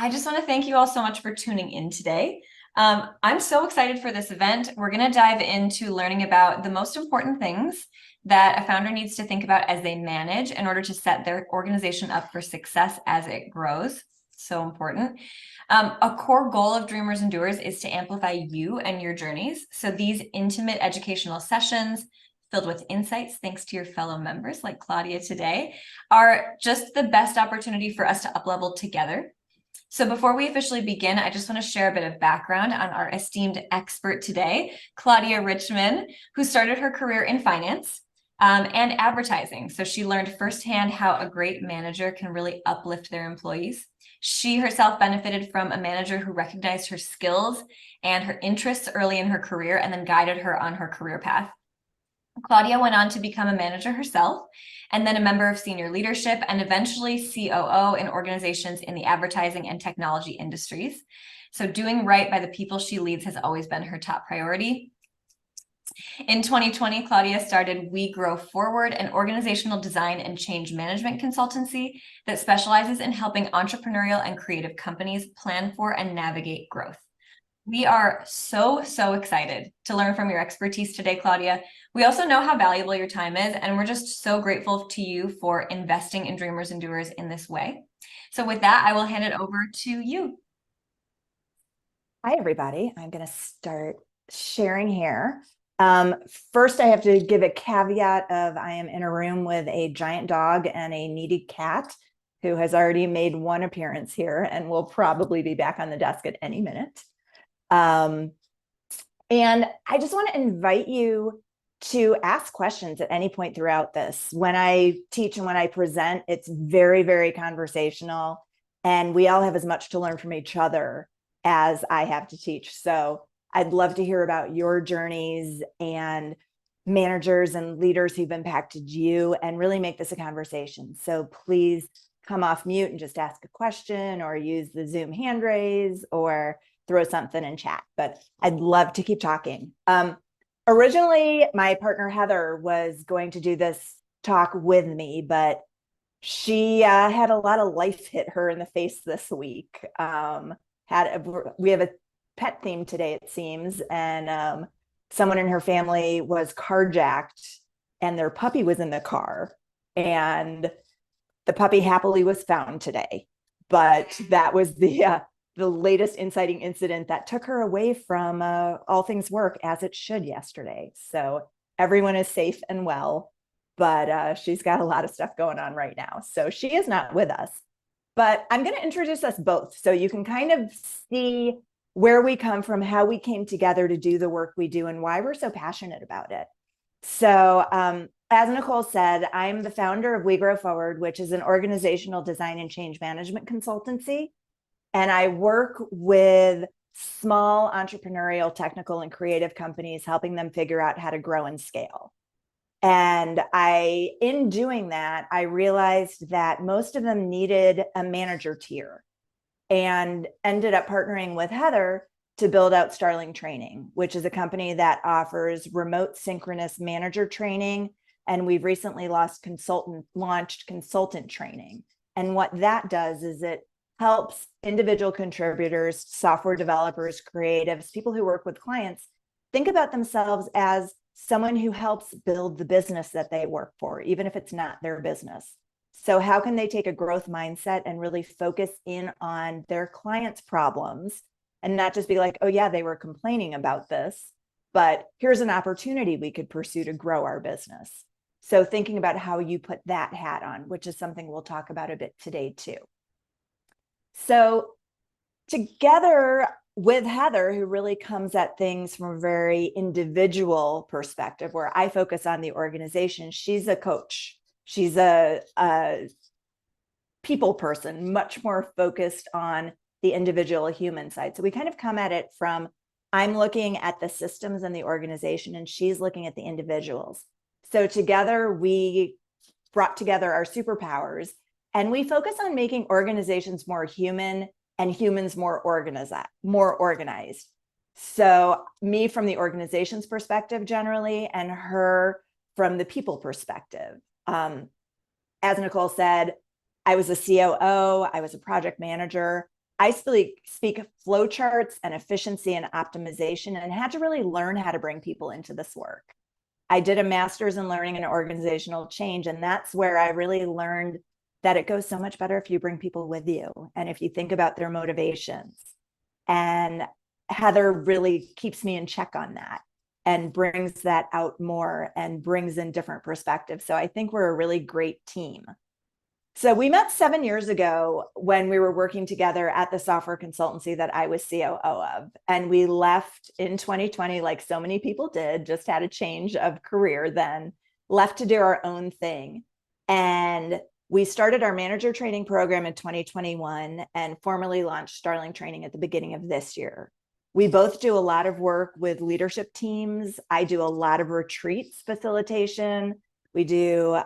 I just want to thank you all so much for tuning in today. I'm so excited for this event. We're going to dive into learning about the most important things that a founder needs to think about as they manage in order to set their organization up for success as it grows. So important. A core goal of Dreamers and Doers is to amplify you and your journeys. So these intimate educational sessions filled with insights, thanks to your fellow members like Claudia today, are just the best opportunity for us to up-level together. So before we officially begin, I just want to share a bit of background on our esteemed expert today, Claudia Richman, who started her career in finance and advertising. So she learned firsthand how a great manager can really uplift their employees. She herself benefited from a manager who recognized her skills and her interests early in her career and then guided her on her career path. Claudia went on to become a manager herself, and then a member of senior leadership, and eventually COO in organizations in the advertising and technology industries. So doing right by the people she leads has always been her top priority. In 2020, Claudia started We Grow Forward, an organizational design and change management consultancy that specializes in helping entrepreneurial and creative companies plan for and navigate growth. We are so excited to learn from your expertise today, Claudia. We also know how valuable your time is, and we're just so grateful to you for investing in Dreamers and Doers in this way. So with that, I will hand it over to you. Hi, everybody. I'm going to start sharing here. First, I have to give a caveat of I am in a room with a giant dog and a needy cat who has already made one appearance here and will probably be back on the desk at any minute. And I just want to invite you to ask questions at any point throughout this. When I teach and when I present, it's very conversational, and we all have as much to learn from each other as I have to teach. So I'd love to hear about your journeys and managers and leaders who've impacted you and really make this a conversation. So please come off mute and just ask a question or use the Zoom hand raise or throw something in chat, but I'd love to keep talking. Originally, my partner Heather was going to do this talk with me, but she had a lot of life hit her in the face this week. We have a pet theme today, it seems, and someone in her family was carjacked and their puppy was in the car, and the puppy happily was found today. But that was the latest inciting incident that took her away from all things work, as it should, yesterday. So everyone is safe and well, but she's got a lot of stuff going on right now. So she is not with us. But I'm going to introduce us both so you can kind of see where we come from, how we came together to do the work we do, and why we're so passionate about it. So as Nicole said, I'm the founder of We Grow Forward, which is an organizational design and change management consultancy. And I work with small entrepreneurial, technical, and creative companies, helping them figure out how to grow and scale. And in doing that, I realized that most of them needed a manager tier, and ended up partnering with Heather to build out Starling Training, which is a company that offers remote synchronous manager training. And we've recently launched consultant training. And what that does is it helps individual contributors, software developers, creatives, people who work with clients, think about themselves as someone who helps build the business that they work for, even if it's not their business. So how can they take a growth mindset and really focus in on their clients' problems and not just be like, oh yeah, they were complaining about this, but here's an opportunity we could pursue to grow our business. So thinking about how you put that hat on, which is something we'll talk about a bit today too. So together with Heather, who really comes at things from a very individual perspective, where I focus on the organization, she's a coach. She's a people person, much more focused on the individual human side. So we kind of come at it from, I'm looking at the systems and the organization, and she's looking at the individuals. So together we brought together our superpowers, and we focus on making organizations more human and humans more organized. So me from the organization's perspective generally, and her from the people perspective. As Nicole said, I was a COO, I was a project manager. I speak flowcharts and efficiency and optimization, and had to really learn how to bring people into this work. I did a master's in learning and organizational change, and that's where I really learned that it goes so much better if you bring people with you and if you think about their motivations. And Heather really keeps me in check on that and brings that out more and brings in different perspectives. So I think we're a really great team. So we met 7 years ago when we were working together at the software consultancy that I was COO of. And we left in 2020, like so many people did, just had a change of career then, left to do our own thing. And we started our manager training program in 2021 and formally launched Starling Training at the beginning of this year. We both do a lot of work with leadership teams. I do a lot of retreats facilitation. We do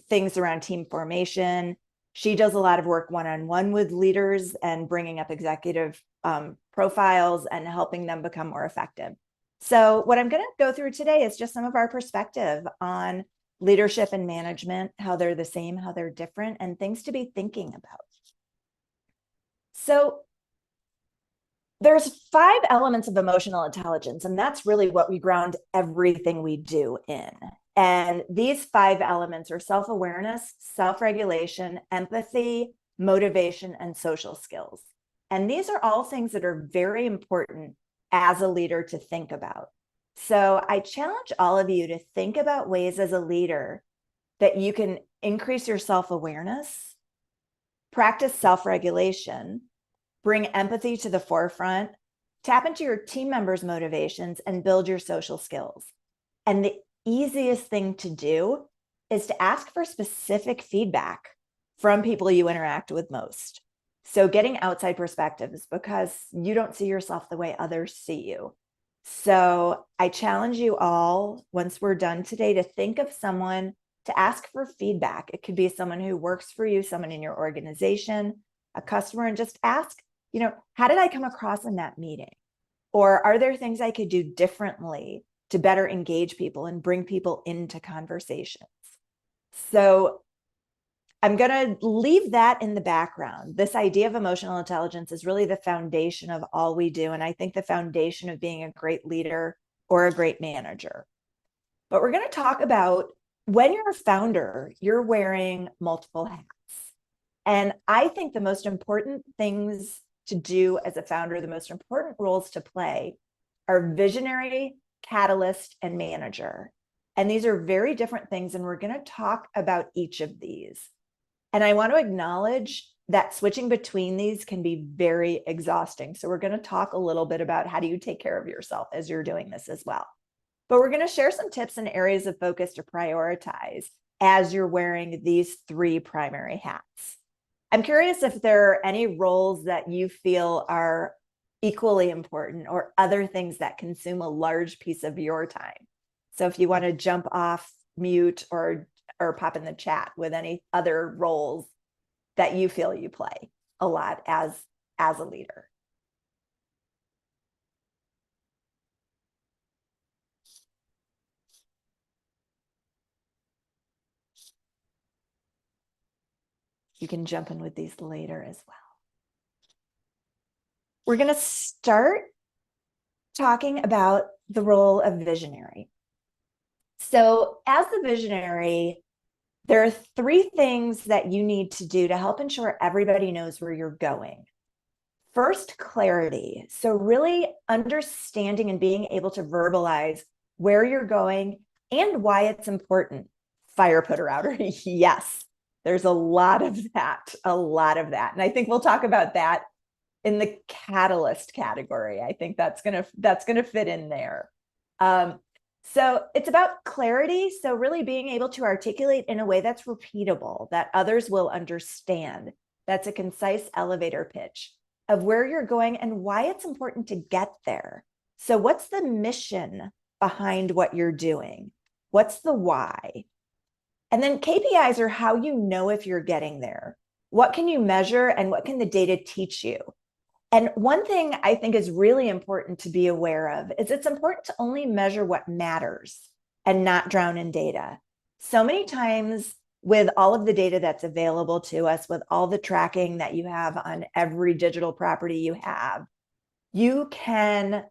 things around team formation. She does a lot of work one-on-one with leaders and bringing up executive profiles and helping them become more effective. So what I'm going to go through today is just some of our perspective on leadership and management, how they're the same, how they're different, and things to be thinking about. So there's 5 elements of emotional intelligence, and that's really what we ground everything we do in. And these 5 elements are self-awareness, self-regulation, empathy, motivation, and social skills. And these are all things that are very important as a leader to think about. So I challenge all of you to think about ways as a leader that you can increase your self-awareness, practice self-regulation, bring empathy to the forefront, tap into your team members' motivations, and build your social skills. And the easiest thing to do is to ask for specific feedback from people you interact with most. So getting outside perspectives, because you don't see yourself the way others see you. So I challenge you all, once we're done today, to think of someone to ask for feedback. It could be someone who works for you, someone in your organization, a customer, and just ask, how did I come across in that meeting? Or are there things I could do differently to better engage people and bring people into conversations? So I'm going to leave that in the background. This idea of emotional intelligence is really the foundation of all we do. And I think the foundation of being a great leader or a great manager. But we're going to talk about when you're a founder, you're wearing multiple hats. And I think the most important things to do as a founder, the most important roles to play are visionary, catalyst, and manager. And these are very different things. And we're going to talk about each of these. And I want to acknowledge that switching between these can be very exhausting. So we're going to talk a little bit about how do you take care of yourself as you're doing this as well. But we're going to share some tips and areas of focus to prioritize as you're wearing these 3 primary hats. I'm curious if there are any roles that you feel are equally important or other things that consume a large piece of your time. So if you want to jump off mute or pop in the chat with any other roles that you feel you play a lot as a leader. You can jump in with these later as well. We're going to start talking about the role of visionary. So as the visionary, there are 3 things that you need to do to help ensure everybody knows where you're going. First, clarity. So really understanding and being able to verbalize where you're going and why it's important. Fire putter outer. Yes, there's a lot of that. And I think we'll talk about that in the catalyst category. I think that's gonna fit in there. So it's about clarity. So really being able to articulate in a way that's repeatable, that others will understand. That's a concise elevator pitch of where you're going and why it's important to get there. So what's the mission behind what you're doing? What's the why? And then KPIs are how you know if you're getting there. What can you measure and what can the data teach you? And one thing I think is really important to be aware of is it's important to only measure what matters and not drown in data. So many times with all of the data that's available to us, with all the tracking that you have on every digital property you have, you can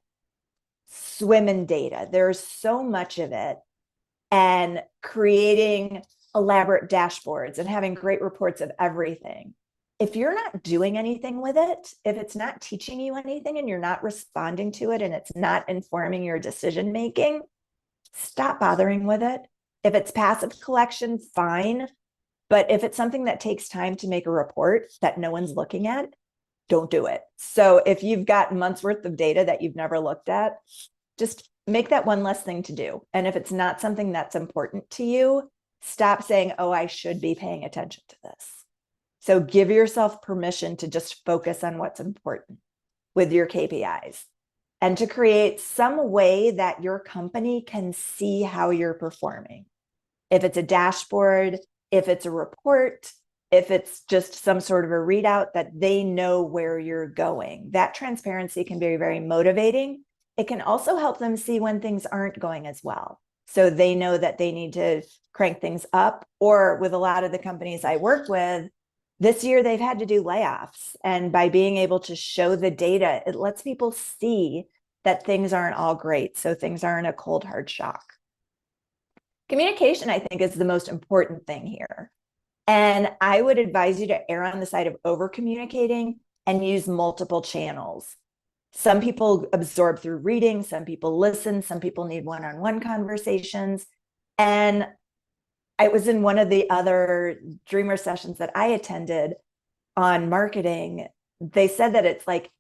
swim in data. There's so much of it. And creating elaborate dashboards and having great reports of everything. If you're not doing anything with it, if it's not teaching you anything and you're not responding to it and it's not informing your decision making, stop bothering with it. If it's passive collection, fine. But if it's something that takes time to make a report that no one's looking at, don't do it. So if you've got months worth of data that you've never looked at, just make that one less thing to do. And if it's not something that's important to you, stop saying, oh, I should be paying attention to this. So give yourself permission to just focus on what's important with your KPIs and to create some way that your company can see how you're performing. If it's a dashboard, if it's a report, if it's just some sort of a readout that they know where you're going. That transparency can be very motivating. It can also help them see when things aren't going as well. So they know that they need to crank things up. Or with a lot of the companies I work with, this year they've had to do layoffs. And by being able to show the data, it lets people see that things aren't all great. So things aren't a cold, hard shock. Communication, I think, is the most important thing here. And I would advise you to err on the side of over communicating and use multiple channels. Some people absorb through reading, some people listen, some people need one-on-one conversations. And I was in one of the other Dreamer sessions that I attended on marketing. They said that it's like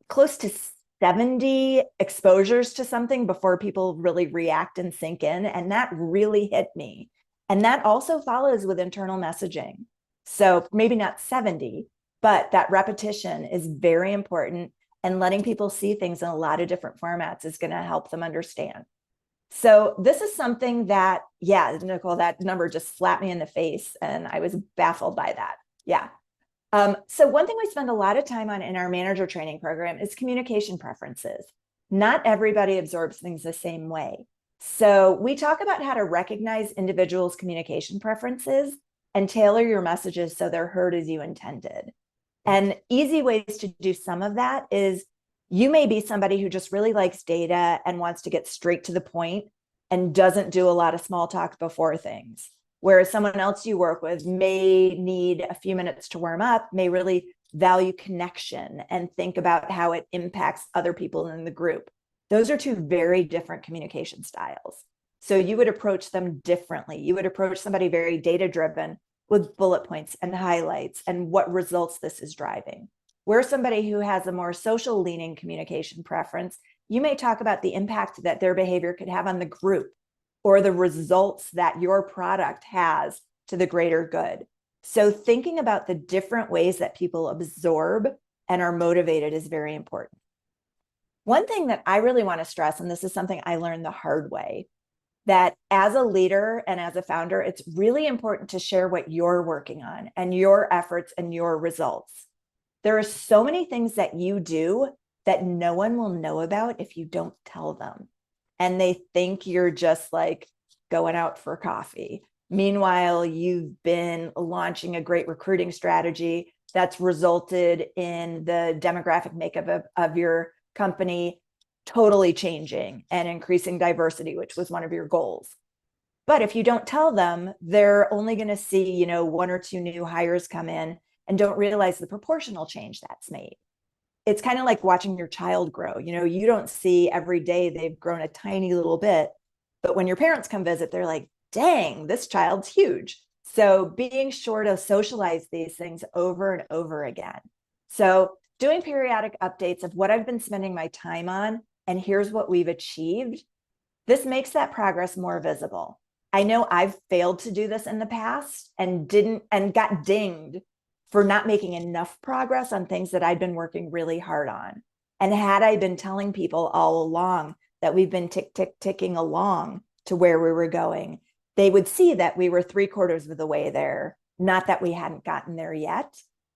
close to 70 exposures to something before people really react and sink in. And that really hit me. And that also follows with internal messaging. So maybe not 70, but that repetition is very important. And letting people see things in a lot of different formats is going to help them understand. So this is something that, yeah, Nicole, that number just slapped me in the face. And I was baffled by that. Yeah. So one thing we spend a lot of time on in our manager training program is communication preferences. Not everybody absorbs things the same way. So we talk about how to recognize individuals' communication preferences and tailor your messages so they're heard as you intended. And easy ways to do some of that is you may be somebody who just really likes data and wants to get straight to the point and doesn't do a lot of small talk before things. Whereas someone else you work with may need a few minutes to warm up, may really value connection and think about how it impacts other people in the group. Those are two very different communication styles. So you would approach them differently. You would approach somebody very data-driven with bullet points and highlights and what results this is driving. Where somebody who has a more social leaning communication preference, you may talk about the impact that their behavior could have on the group or the results that your product has to the greater good. So thinking about the different ways that people absorb and are motivated is very important. One thing that I really want to stress, and this is something I learned the hard way, that as a leader and as a founder, it's really important to share what you're working on and your efforts and your results. There are so many things that you do that no one will know about if you don't tell them. And they think you're just like going out for coffee. Meanwhile, you've been launching a great recruiting strategy that's resulted in the demographic makeup of your company totally changing and increasing diversity, which was one of your goals. But if you don't tell them, they're only going to see, one or two new hires come in and don't realize the proportional change that's made. It's kind of like watching your child grow. You don't see every day they've grown a tiny little bit, but when your parents come visit, they're like, dang, this child's huge. So being sure to socialize these things over and over again. So doing periodic updates of what I've been spending my time on, and here's what we've achieved. This makes that progress more visible. I know I've failed to do this in the past and got dinged for not making enough progress on things that I'd been working really hard on. And had I been telling people all along that we've been ticking along to where we were going, they would see that we were 3/4 of the way there, not that we hadn't gotten there yet.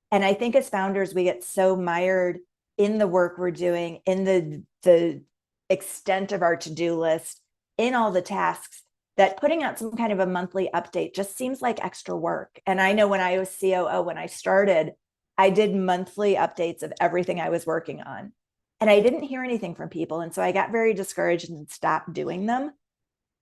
And I think as founders, we get so mired in the work we're doing, in the extent of our to-do list, in all the tasks, that putting out some kind of a monthly update just seems like extra work. And I know when I was COO, when I started, I did monthly updates of everything I was working on. And I didn't hear anything from people. And so I got very discouraged and stopped doing them.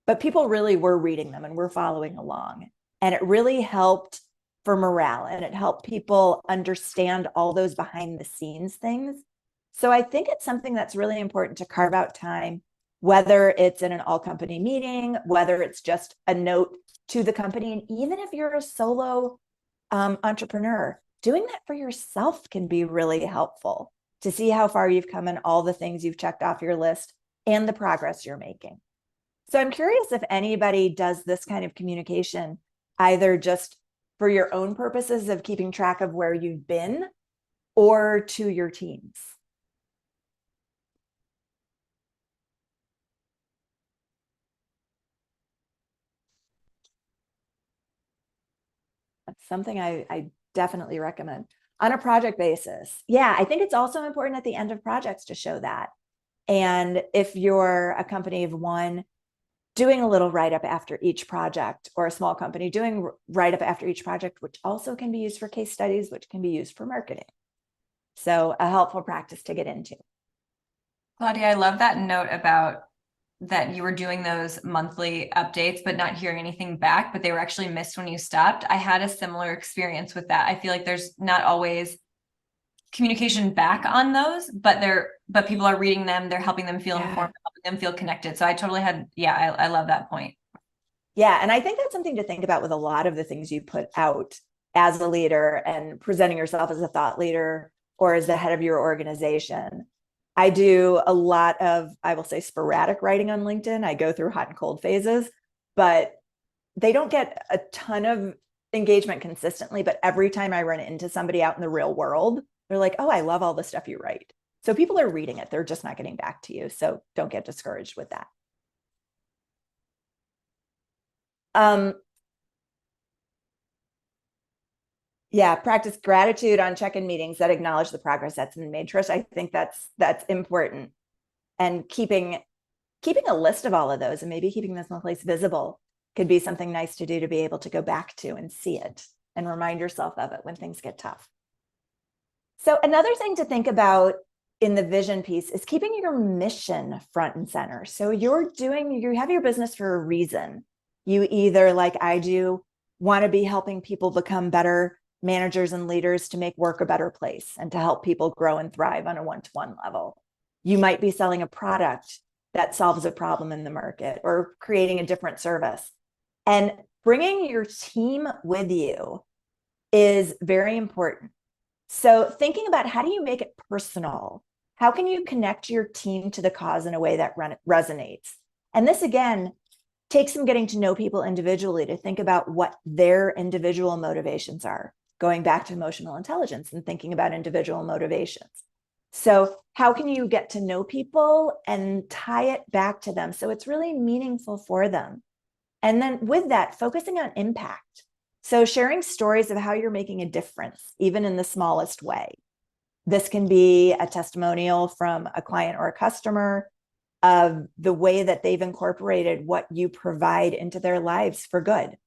But people really were reading them and were following along. And it really helped for morale, and it helped people understand all those behind the scenes things. So I think it's something that's really important to carve out time, whether it's in an all company meeting, whether it's just a note to the company. And even if you're a solo entrepreneur, doing that for yourself can be really helpful to see how far you've come and all the things you've checked off your list and the progress you're making. So I'm curious if anybody does this kind of communication, either just for your own purposes of keeping track of where you've been or to your teams. That's something I definitely recommend on a project basis. Yeah, I think it's also important at the end of projects to show that. And if you're a company of one, doing a little write-up after each project, or a small company doing write-up after each project, which also can be used for case studies, which can be used for marketing. So a helpful practice to get into. Claudia, I love that note about that you were doing those monthly updates, but not hearing anything back, but they were actually missed when you stopped. I had a similar experience with that. I feel like there's not always communication back on those, but people are reading them, they're helping them feel informed, helping them feel connected. So I totally had, I love that point. Yeah, and I think that's something to think about with a lot of the things you put out as a leader and presenting yourself as a thought leader or as the head of your organization. I do a lot of, I will say, sporadic writing on LinkedIn. I go through hot and cold phases, but they don't get a ton of engagement consistently. But every time I run into somebody out in the real world, they're like, oh, I love all the stuff you write. So people are reading it. They're just not getting back to you. So don't get discouraged with that. Um, yeah, practice gratitude on check-in meetings that acknowledge the progress that's been made. Trish, I think that's important. And keeping a list of all of those and maybe keeping this someplace visible could be something nice to do, to be able to go back to and see it and remind yourself of it when things get tough. So another thing to think about in the vision piece is keeping your mission front and center. So you have your business for a reason. You either, like I do, want to be helping people become better managers and leaders to make work a better place and to help people grow and thrive on a one-to-one level. You might be selling a product that solves a problem in the market or creating a different service. And bringing your team with you is very important. So thinking about, how do you make it personal? How can you connect your team to the cause in a way that resonates? And this, again, takes some getting to know people individually to think about what their individual motivations are, going back to emotional intelligence and thinking about individual motivations. So how can you get to know people and tie it back to them so it's really meaningful for them? And then with that, focusing on impact. So sharing stories of how you're making a difference, even in the smallest way. This can be a testimonial from a client or a customer of the way that they've incorporated what you provide into their lives for good.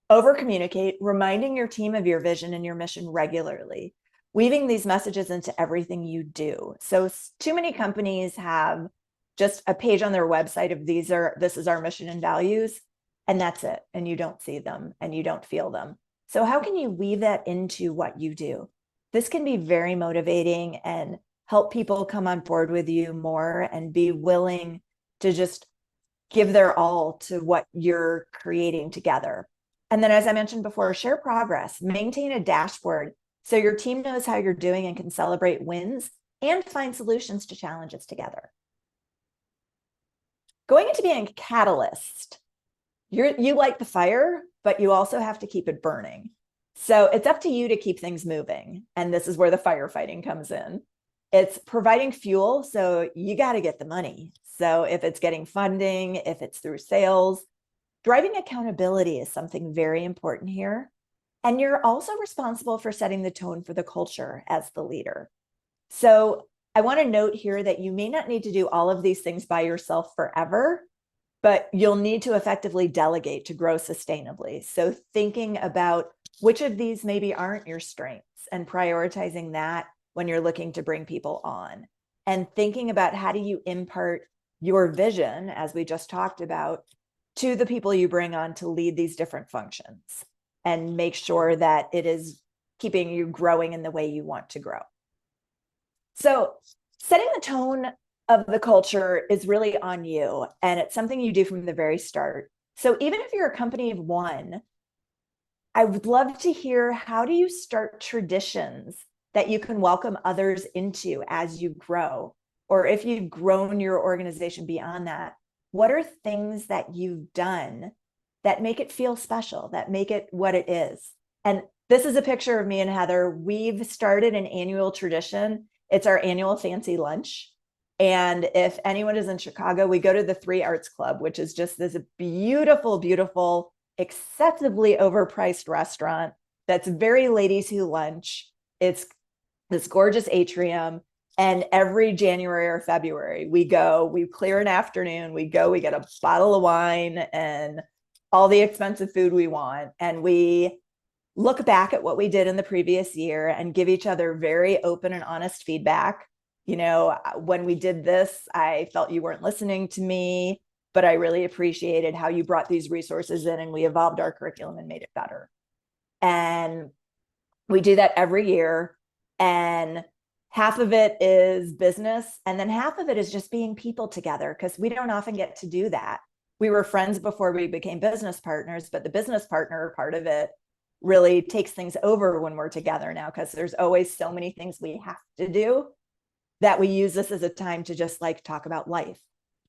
Over communicate, reminding your team of your vision and your mission regularly, weaving these messages into everything you do. So too many companies have just a page on their website of this is our mission and values, and that's it. And you don't see them and you don't feel them. So how can you weave that into what you do? This can be very motivating and help people come on board with you more and be willing to just give their all to what you're creating together. And then, as I mentioned before, share progress, maintain a dashboard so your team knows how you're doing and can celebrate wins and find solutions to challenges together. Going into being a catalyst, you light the fire, but you also have to keep it burning. So it's up to you to keep things moving. And this is where the firefighting comes in. It's providing fuel. So you got to get the money. So if it's getting funding, if it's through sales, driving accountability is something very important here. And you're also responsible for setting the tone for the culture as the leader. So I want to note here that you may not need to do all of these things by yourself forever, but you'll need to effectively delegate to grow sustainably. So thinking about which of these maybe aren't your strengths and prioritizing that when you're looking to bring people on, and thinking about how do you impart your vision, as we just talked about, to the people you bring on to lead these different functions, and make sure that it is keeping you growing in the way you want to grow. So setting the tone of the culture is really on you, and it's something you do from the very start. So even if you're a company of one, I would love to hear, how do you start traditions that you can welcome others into as you grow? Or if you've grown your organization beyond that, what are things that you've done that make it feel special, that make it what it is? And this is a picture of me and Heather. We've started an annual tradition. It's our annual fancy lunch. And if anyone is in Chicago, we go to the 3 Arts Club, which is just this beautiful, beautiful, excessively overpriced restaurant that's very ladies who lunch. It's this gorgeous atrium. And every January or February, we go, we clear an afternoon, we go, we get a bottle of wine and all the expensive food we want. And we look back at what we did in the previous year and give each other very open and honest feedback. You know, when we did this, I felt you weren't listening to me, but I really appreciated how you brought these resources in, and we evolved our curriculum and made it better. And we do that every year. And half of it is business, and then half of it is just being people together, because we don't often get to do that. We were friends before we became business partners, but the business partner part of it really takes things over when we're together now, because there's always so many things we have to do that we use this as a time to just like talk about life.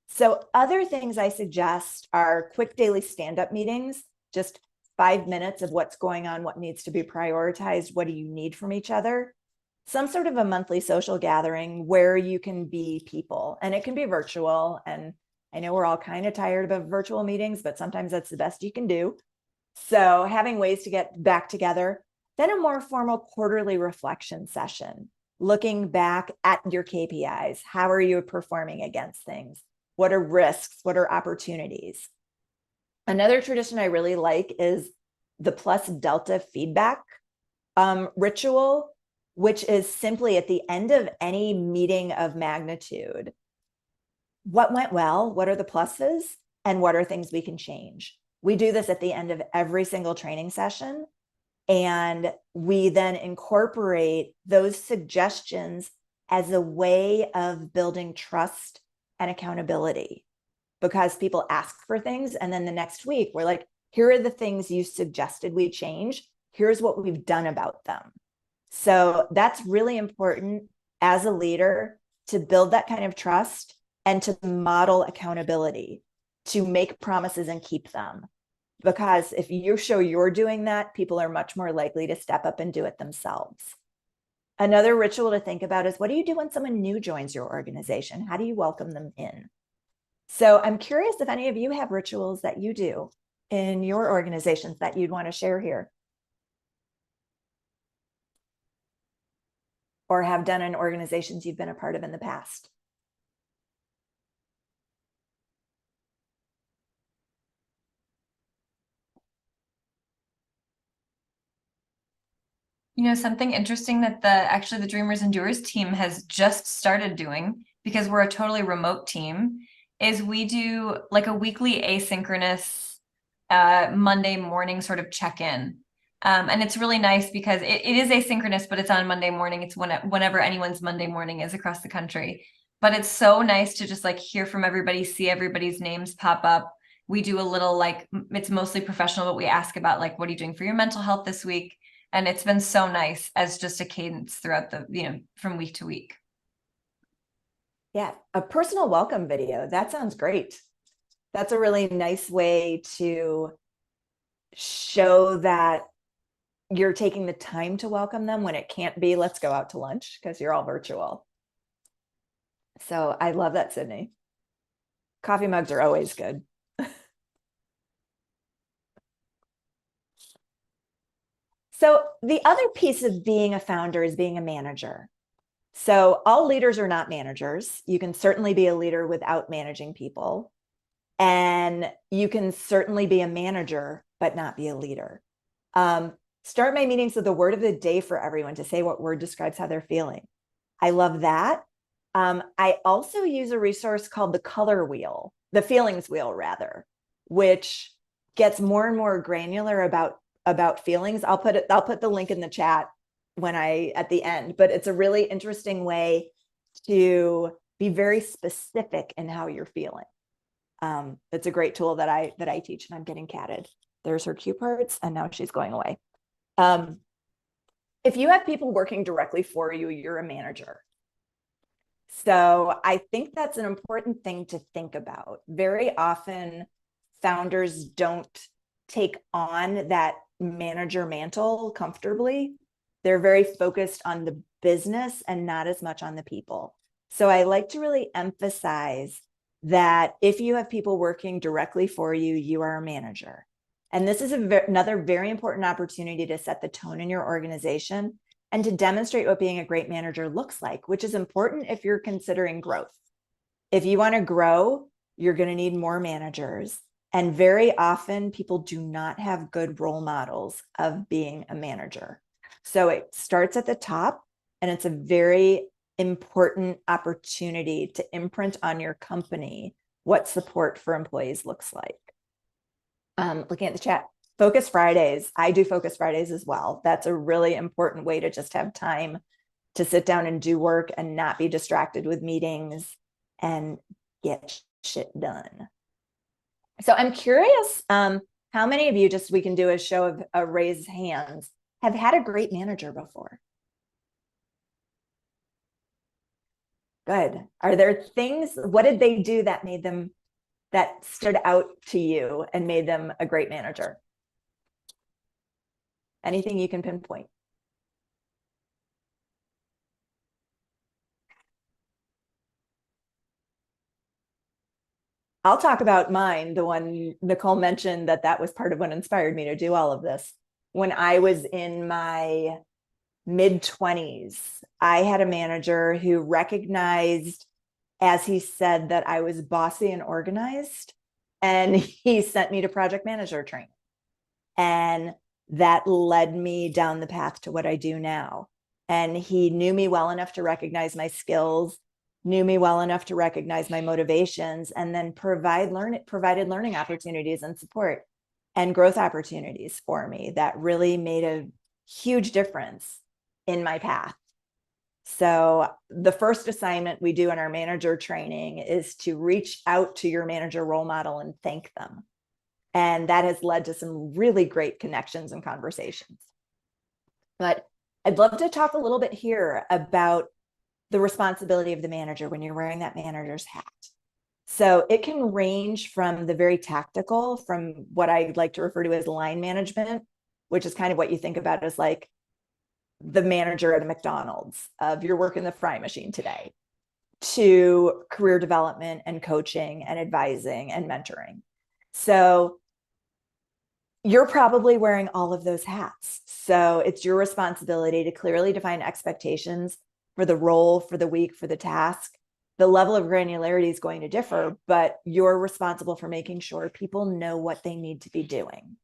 So other things I suggest are quick daily stand-up meetings, just 5 minutes of what's going on, what needs to be prioritized, what do you need from each other. Some sort of a monthly social gathering where you can be people, and it can be virtual. And I know we're all kind of tired of virtual meetings, but sometimes that's the best you can do. So having ways to get back together. Then a more formal quarterly reflection session, looking back at your KPIs. How are you performing against things? What are risks? What are opportunities? Another tradition I really like is the plus delta feedback ritual, which is simply at the end of any meeting of magnitude, what went well, what are the pluses, and what are things we can change. We do this at the end of every single training session, and we then incorporate those suggestions as a way of building trust and accountability, because people ask for things, and then the next week we're like, here are the things you suggested we change. Here's what we've done about them. So that's really important as a leader, to build that kind of trust and to model accountability, to make promises and keep them. Because if you show you're doing that, people are much more likely to step up and do it themselves. Another ritual to think about is, what do you do when someone new joins your organization? How do you welcome them in? So I'm curious if any of you have rituals that you do in your organizations that you'd want to share here, or have done in organizations you've been a part of in the past. You know, something interesting that actually the Dreamers and Doers team has just started doing, because we're a totally remote team, is we do like a weekly asynchronous Monday morning sort of check-in. And it's really nice because it is asynchronous, but it's on Monday morning. It's whenever anyone's Monday morning is across the country. But it's so nice to just like hear from everybody, see everybody's names pop up. We do a little, like, it's mostly professional, but we ask about like, what are you doing for your mental health this week? And it's been so nice as just a cadence throughout the, from week to week. Yeah, a personal welcome video. That sounds great. That's a really nice way to show that you're taking the time to welcome them, when it can't be, let's go out to lunch, because you're all virtual. So I love that, Sydney. Coffee mugs are always good. So the other piece of being a founder is being a manager. So all leaders are not managers. You can certainly be a leader without managing people. And you can certainly be a manager, but not be a leader. Start my meetings with the word of the day for everyone to say what word describes how they're feeling. I love that. I also use a resource called the color wheel, the feelings wheel rather, which gets more and more granular about feelings. I'll put the link in the chat at the end, but it's a really interesting way to be very specific in how you're feeling. It's a great tool that I teach, and I'm getting catted. There's her cue parts, and now she's going away. If you have people working directly for you, you're a manager. So I think that's an important thing to think about. Very often, founders don't take on that manager mantle comfortably. They're very focused on the business and not as much on the people. So I like to really emphasize that if you have people working directly for you, you are a manager. And this is another very important opportunity to set the tone in your organization and to demonstrate what being a great manager looks like, which is important if you're considering growth. If you want to grow, you're going to need more managers. And very often people do not have good role models of being a manager. So it starts at the top, and it's a very important opportunity to imprint on your company what support for employees looks like. Looking at the chat, Focus Fridays. I do Focus Fridays as well. That's a really important way to just have time to sit down and do work and not be distracted with meetings and get shit done. So I'm curious, how many of you, just we can do a show of raised hands, have had a great manager before? Good. Are there things, what did they do that made them, that stood out to you and made them a great manager? Anything you can pinpoint? I'll talk about mine, the one Nicole mentioned that was part of what inspired me to do all of this. When I was in my mid-20s, I had a manager who recognized, as he said, that I was bossy and organized, and he sent me to project manager training. And that led me down the path to what I do now. And he knew me well enough to recognize my skills, knew me well enough to recognize my motivations, and then provided learning opportunities and support and growth opportunities for me that really made a huge difference in my path. So the first assignment we do in our manager training is to reach out to your manager role model and thank them. And that has led to some really great connections and conversations. But I'd love to talk a little bit here about the responsibility of the manager when you're wearing that manager's hat. So it can range from the very tactical, from what I like to refer to as line management, which is kind of what you think about as like the manager at a McDonald's of you're working the fry machine today, to career development and coaching and advising and mentoring. So you're probably wearing all of those hats. So it's your responsibility to clearly define expectations for the role, for the week, for the task. The level of granularity is going to differ, but you're responsible for making sure people know what they need to be doing.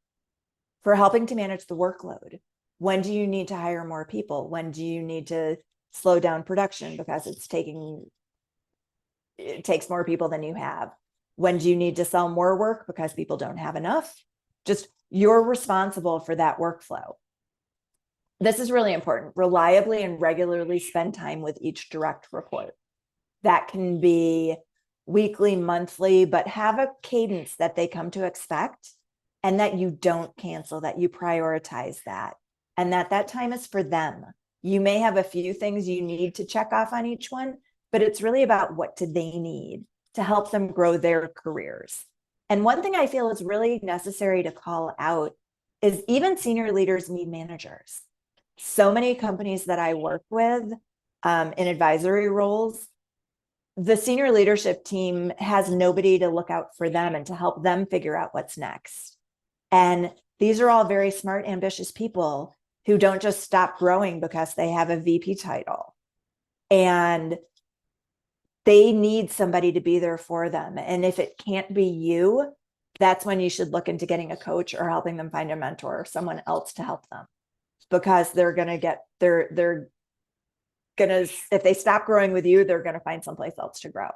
For helping to manage the workload, when do you need to hire more people? When do you need to slow down production because it takes more people than you have? When do you need to sell more work because people don't have enough? Just you're responsible for that workflow. This is really important. Reliably and regularly spend time with each direct report. That can be weekly, monthly, but have a cadence that they come to expect and that you don't cancel, that you prioritize that, and that time is for them. You may have a few things you need to check off on each one, but it's really about what do they need to help them grow their careers. And one thing I feel is really necessary to call out is even senior leaders need managers. So many companies that I work with in advisory roles, the senior leadership team has nobody to look out for them and to help them figure out what's next. And these are all very smart, ambitious people who don't just stop growing because they have a VP title. And they need somebody to be there for them. And if it can't be you, that's when you should look into getting a coach or helping them find a mentor or someone else to help them, because they're going to get, they're going to, if they stop growing with you, they're going to find someplace else to grow.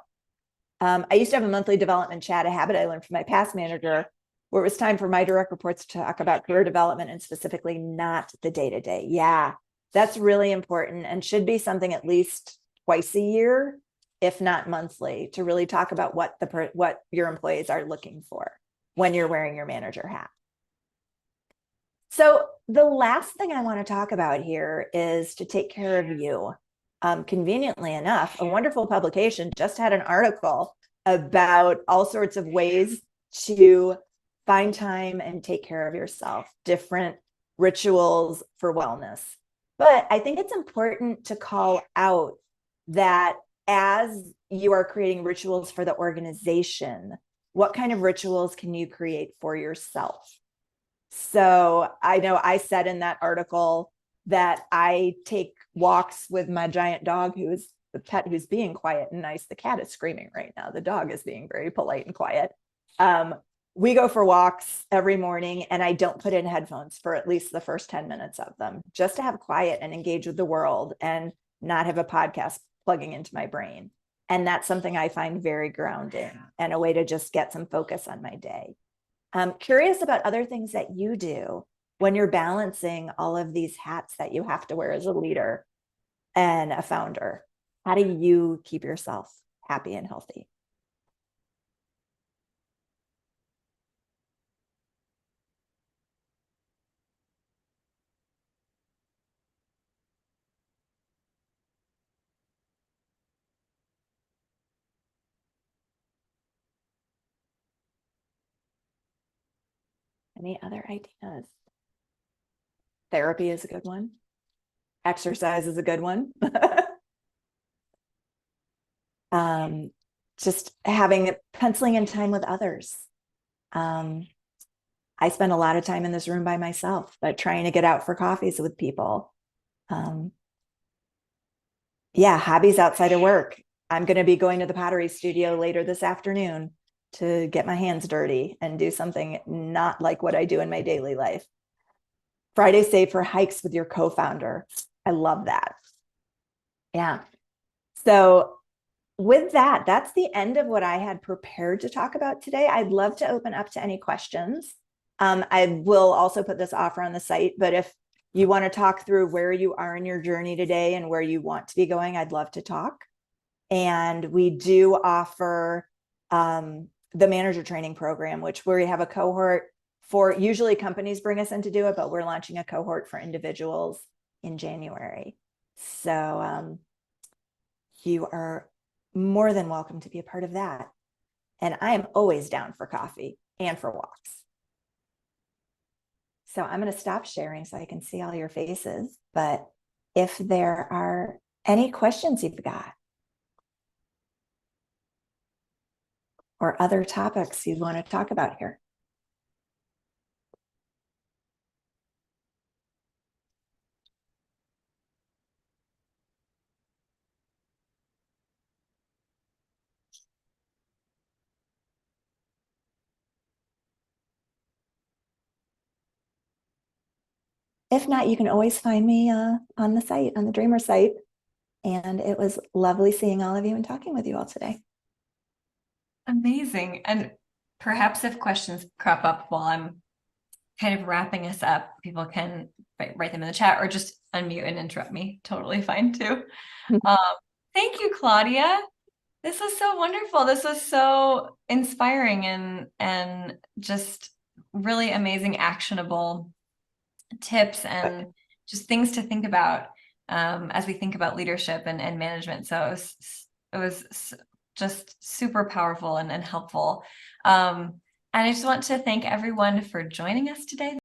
I used to have a monthly development chat, a habit I learned from my past manager, where it was time for my direct reports to talk about career development and specifically not the day-to-day. Yeah, that's really important and should be something at least twice a year, if not monthly, to really talk about what your employees are looking for when you're wearing your manager hat. So the last thing I want to talk about here is to take care of you. Conveniently enough, a wonderful publication just had an article about all sorts of ways to find time and take care of yourself, different rituals for wellness. But I think it's important to call out that as you are creating rituals for the organization, what kind of rituals can you create for yourself? So I know I said in that article that I take walks with my giant dog, who is the pet who's being quiet and nice. The cat is screaming right now. The dog is being very polite and quiet. We go for walks every morning, and I don't put in headphones for at least the first 10 minutes of them, just to have quiet and engage with the world and not have a podcast plugging into my brain. And that's something I find very grounding and a way to just get some focus on my day. I'm curious about other things that you do when you're balancing all of these hats that you have to wear as a leader and a founder. How do you keep yourself happy and healthy? Any other ideas? Therapy is a good one. Exercise is a good one. Just penciling in time with others. I spend a lot of time in this room by myself, but trying to get out for coffees with people. Yeah, hobbies outside of work. I'm going to be going to the pottery studio later this afternoon to get my hands dirty and do something not like what I do in my daily life. Friday save for hikes with your co-founder. I love that. Yeah. So with that, that's the end of what I had prepared to talk about today. I'd love to open up to any questions. I will also put this offer on the site, but if you want to talk through where you are in your journey today and where you want to be going, I'd love to talk. And we do offer the manager training program, which we have a cohort for. Usually companies bring us in to do it, but we're launching a cohort for individuals in January. So you are more than welcome to be a part of that. And I am always down for coffee and for walks. So I'm going to stop sharing so I can see all your faces. But if there are any questions you've got or other topics you want to talk about here. If not, you can always find me on the site, on the Dreamer site. And it was lovely seeing all of you and talking with you all today. Amazing. And perhaps if questions crop up while I'm kind of wrapping us up, people can write them in the chat or just unmute and interrupt me. Totally fine too. Thank you, Claudia. This was so wonderful. This was so inspiring and just really amazing, actionable tips and just things to think about as we think about leadership and management. So it was just super powerful and helpful. And I just want to thank everyone for joining us today.